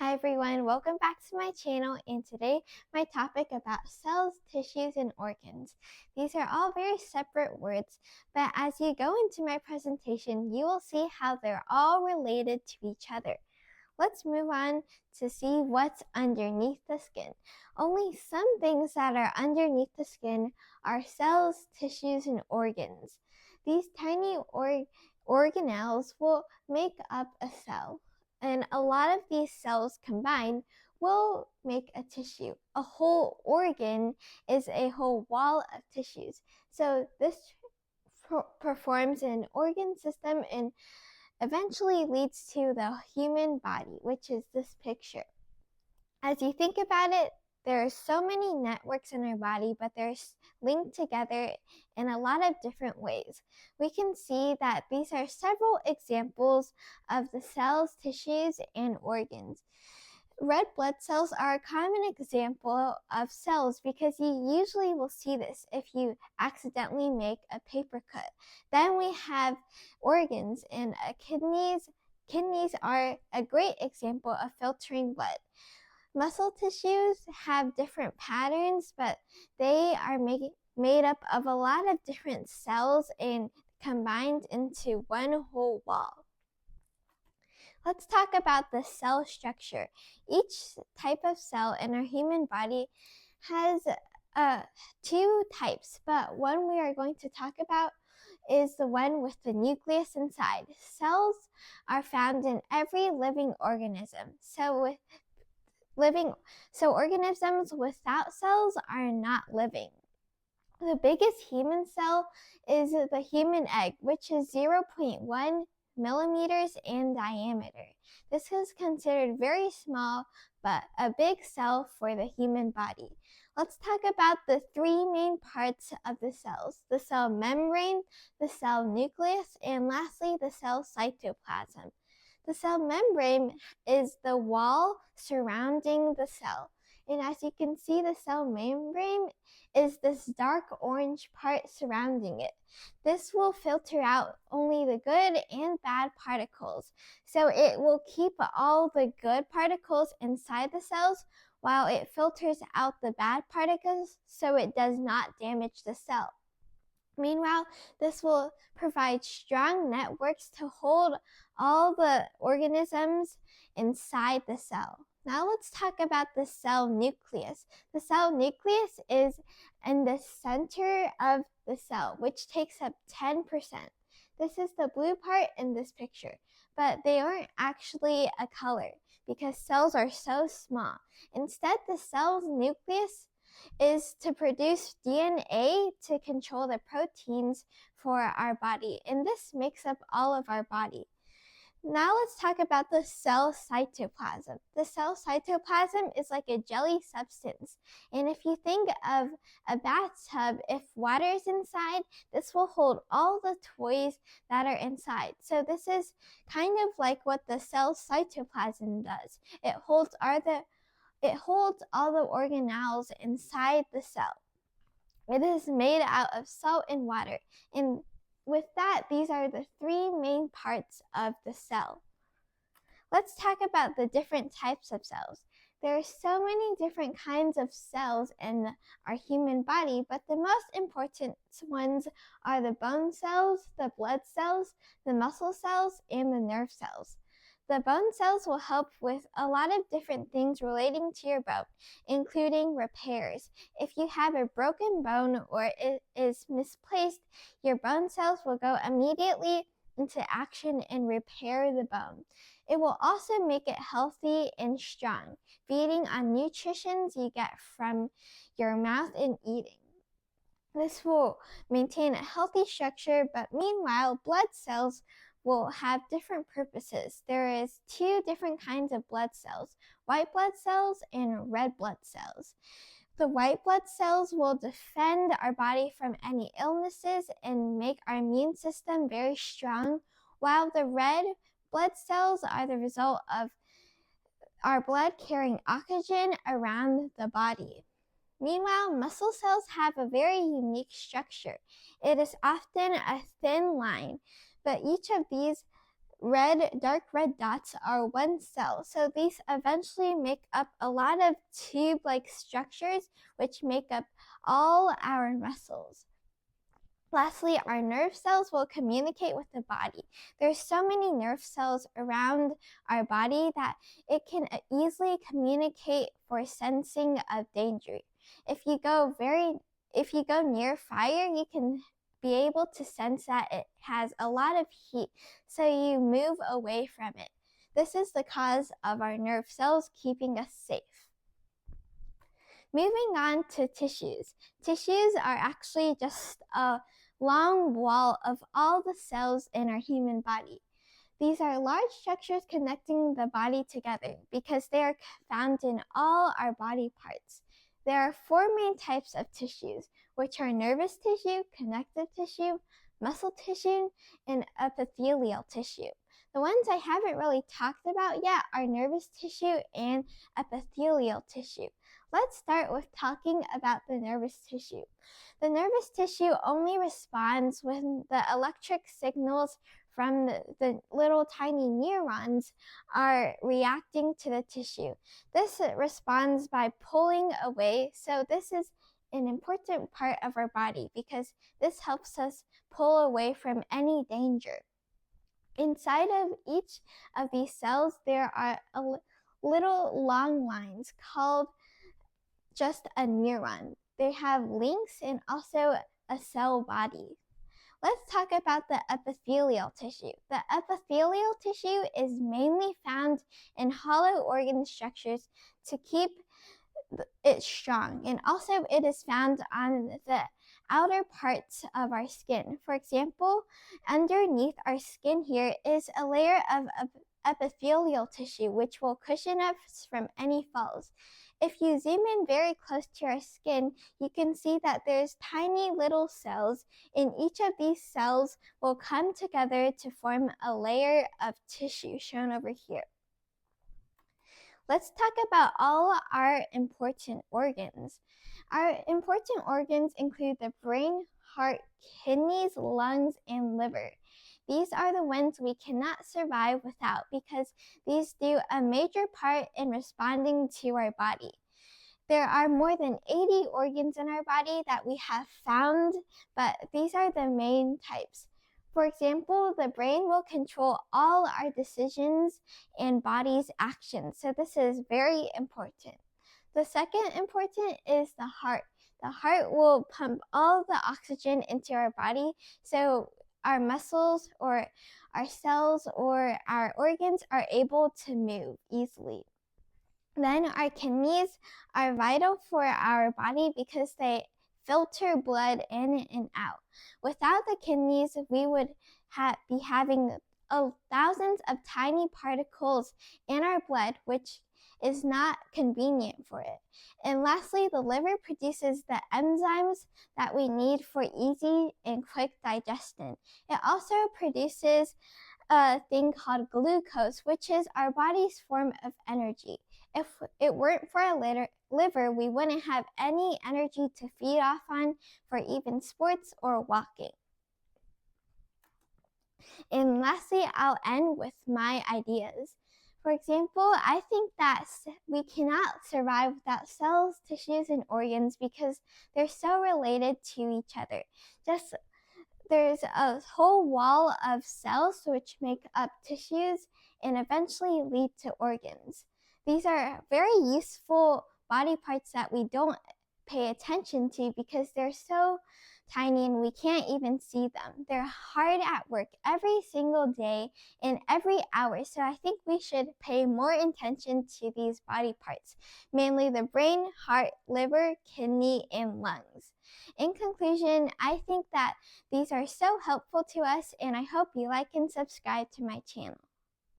Hi everyone, welcome back to my channel, and today my topic about cells, tissues, and organs. These are all very separate words, but as you go into my presentation, you will see how they're all related to each other. Let's move on to see what's underneath the skin. Only some things that are underneath the skin are cells, tissues, and organs. These tiny organelles will make up a cell. And a lot of these cells combined will make a tissue. A whole organ is a whole wall of tissues. So this performs an organ system and eventually leads to the human body, which is this picture. As you think about it, there are so many networks in our body, but they're linked together in a lot of different ways. We can see that these are several examples of the cells, tissues, and organs. Red blood cells are a common example of cells because you usually will see this if you accidentally make a paper cut. Then we have organs and kidneys. Kidneys are a great example of filtering blood. Muscle tissues have different patterns, but they are made up of a lot of different cells and combined into one whole wall. Let's talk about the cell structure. Each type of cell in our human body has two types, but one we are going to talk about is the one with the nucleus inside. Cells are found in every living organism. So organisms without cells are not living. The biggest human cell is the human egg, which is 0.1 millimeters in diameter. This is considered very small, but a big cell for the human body. Let's talk about the three main parts of the cells: the cell membrane, the cell nucleus, and lastly, the cell cytoplasm. The cell membrane is the wall surrounding the cell. And as you can see, the cell membrane is this dark orange part surrounding it. This will filter out only the good and bad particles. So it will keep all the good particles inside the cells while it filters out the bad particles so it does not damage the cell. Meanwhile, this will provide strong networks to hold all the organisms inside the cell. Now let's talk about the cell nucleus. The cell nucleus is in the center of the cell, which takes up 10%. This is the blue part in this picture, but they aren't actually a color because cells are so small. Instead, the cell's nucleus is to produce DNA to control the proteins for our body, and this makes up all of our body. Now let's talk about the cell cytoplasm. The cell cytoplasm is like a jelly substance, and if you think of a bathtub, if water is inside, this will hold all the toys that are inside. So this is kind of like what the cell cytoplasm does. It holds all the organelles inside the cell. It is made out of salt and water. And with that, these are the three main parts of the cell. Let's talk about the different types of cells. There are so many different kinds of cells in our human body, but the most important ones are the bone cells, the blood cells, the muscle cells, and the nerve cells. The bone cells will help with a lot of different things relating to your bone, including repairs. If you have a broken bone or it is misplaced, your bone cells will go immediately into action and repair the bone. It will also make it healthy and strong, feeding on nutrition you get from your mouth and eating. This will maintain a healthy structure, but meanwhile, blood cells will have different purposes. There is two different kinds of blood cells: white blood cells and red blood cells. The white blood cells will defend our body from any illnesses and make our immune system very strong, while the red blood cells are the result of our blood carrying oxygen around the body. Meanwhile, muscle cells have a very unique structure. It is often a thin line, but each of these dark red dots are one cell. So these eventually make up a lot of tube-like structures which make up all our muscles. Lastly, our nerve cells will communicate with the body. There's so many nerve cells around our body that it can easily communicate for sensing of danger. If you go near fire, you can be able to sense that it has a lot of heat, so you move away from it. This is the cause of our nerve cells keeping us safe. Moving on to tissues. Tissues are actually just a long wall of all the cells in our human body. These are large structures connecting the body together because they are found in all our body parts. There are 4 main types of tissues, which are nervous tissue, connective tissue, muscle tissue, and epithelial tissue. The ones I haven't really talked about yet are nervous tissue and epithelial tissue. Let's start with talking about the nervous tissue. The nervous tissue only responds when the electric signals from the little tiny neurons are reacting to the tissue. This responds by pulling away, so this is an important part of our body because this helps us pull away from any danger. Inside of each of these cells, there are little long lines called just a neuron. They have links and also a cell body. Let's talk about the epithelial tissue. The epithelial tissue is mainly found in hollow organ structures to keep it strong, and also it is found on the outer parts of our skin. For example, underneath our skin here is a layer of epithelial tissue which will cushion us from any falls. If you zoom in very close to our skin, you can see that there's tiny little cells, and each of these cells will come together to form a layer of tissue shown over here. Let's talk about all our important organs. Our important organs include the brain, heart, kidneys, lungs, and liver. These are the ones we cannot survive without because these do a major part in responding to our body. There are more than 80 organs in our body that we have found, but these are the main types. For example, the brain will control all our decisions and body's actions, so this is very important. The second important is the heart. The heart will pump all the oxygen into our body, so our muscles or our cells or our organs are able to move easily. Then our kidneys are vital for our body because they filter blood in and out. Without the kidneys, we would be having thousands of tiny particles in our blood, which is not convenient for it. And lastly, the liver produces the enzymes that we need for easy and quick digestion. It also produces a thing called glucose, which is our body's form of energy. If it weren't for our liver, we wouldn't have any energy to feed off on for even sports or walking. And lastly, I'll end with my ideas. For example, I think that we cannot survive without cells, tissues, and organs because they're so related to each other. There's a whole wall of cells which make up tissues and eventually lead to organs. These are very useful body parts that we don't pay attention to because they're so tiny and we can't even see them. They're hard at work every single day and every hour, so I think we should pay more attention to these body parts, mainly the brain, heart, liver, kidney, and lungs. In conclusion, I think that these are so helpful to us, and I hope you like and subscribe to my channel.